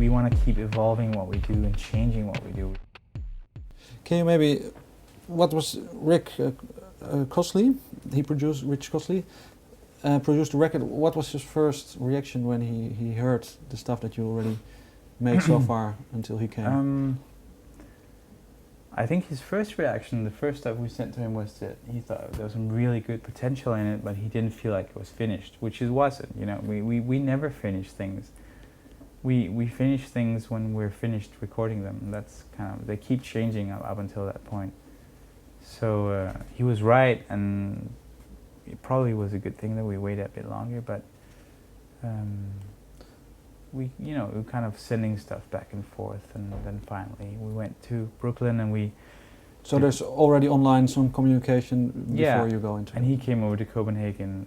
we want to keep evolving what we do and changing what we do. Can you maybe, what was Rick Costley, he produced, Rich Costley, produced the record. What was his first reaction when he heard the stuff that you already made so far until he came? I think his first reaction, the first stuff we sent to him, was that he thought there was some really good potential in it, but he didn't feel like it was finished, which it wasn't. You know, we never finish things. We finish things when we're finished recording them. That's kind of, they keep changing up until that point. So he was right, and it probably was a good thing that we waited a bit longer. But we kind of sending stuff back and forth, and then finally we went to Brooklyn and we. So there's already online some communication before you go into. And he came over to Copenhagen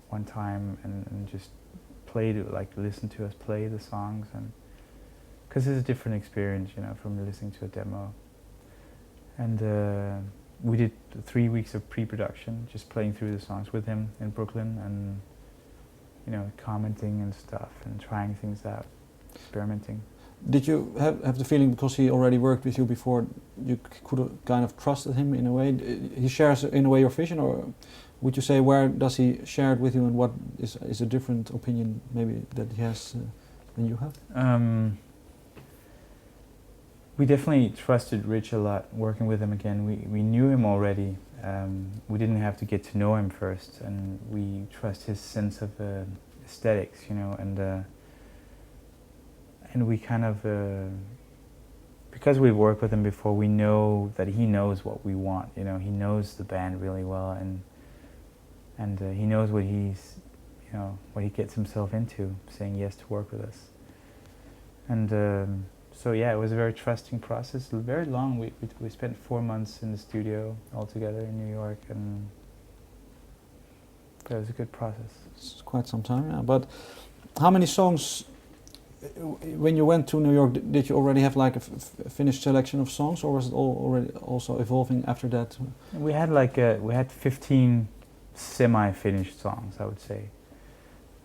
one time and just listened to us play the songs, and because it's a different experience, you know, from listening to a demo. And we did 3 weeks of pre-production, just playing through the songs with him in Brooklyn, and you know, commenting and stuff and trying things out, experimenting. Did you have the feeling, because he already worked with you before, you could have kind of trusted him in a way? He shares in a way your vision, or would you say where does he share it with you, and what is a different opinion maybe that he has than you have? We definitely trusted Rich a lot working with him again. We knew him already. We didn't have to get to know him first, and we trust his sense of aesthetics, you know, and we kind of, because we've worked with him before, we know that he knows what we want, you know, he knows the band really well, and he knows what he's, you know, what he gets himself into, saying yes to work with us. And so yeah, it was a very trusting process, very long. We spent 4 months in the studio all together in New York, but it was a good process. It's quite some time, yeah. But how many songs, when you went to New York, did you already have like a finished selection of songs, or was it all already also evolving after that? We had we had 15 semi-finished songs, I would say,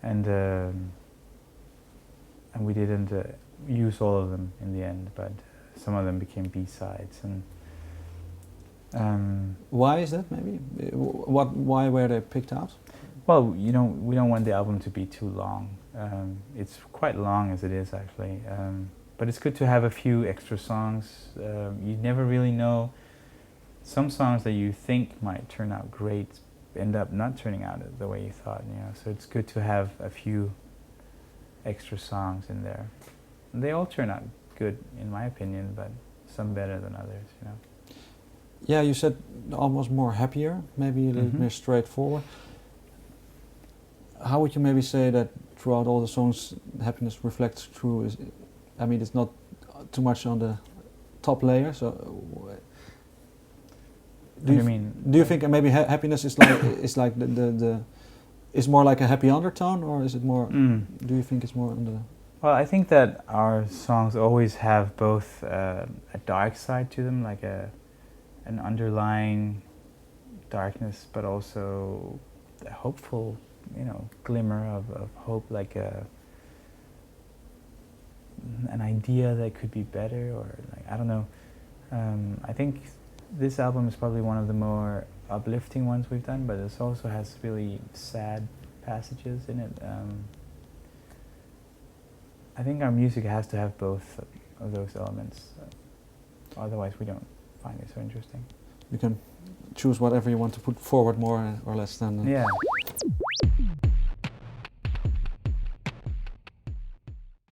and we didn't use all of them in the end, but some of them became B-sides. And why is that? Maybe why were they picked out? Well, you know, we don't want the album to be too long. It's quite long as it is, actually, but it's good to have a few extra songs. You never really know. Some songs that you think might turn out great end up not turning out the way you thought, you know. So it's good to have a few extra songs in there. And they all turn out good, in my opinion, but some better than others, you know. Yeah, you said almost more happier, maybe a little more straightforward. How would you maybe say that throughout all the songs, happiness reflects through? I mean, it's not too much on the top layer. So, do you think maybe happiness is like is more like a happy undertone, or is it more? Do you think it's more on the? Well, I think that our songs always have both a dark side to them, like an underlying darkness, but also a hopeful, you know, glimmer of hope, like an idea that could be better, or like, I don't know. I think this album is probably one of the more uplifting ones we've done, but it also has really sad passages in it. I think our music has to have both of those elements. Otherwise, we don't find it so interesting. You can choose whatever you want to put forward, more or less than. Yeah.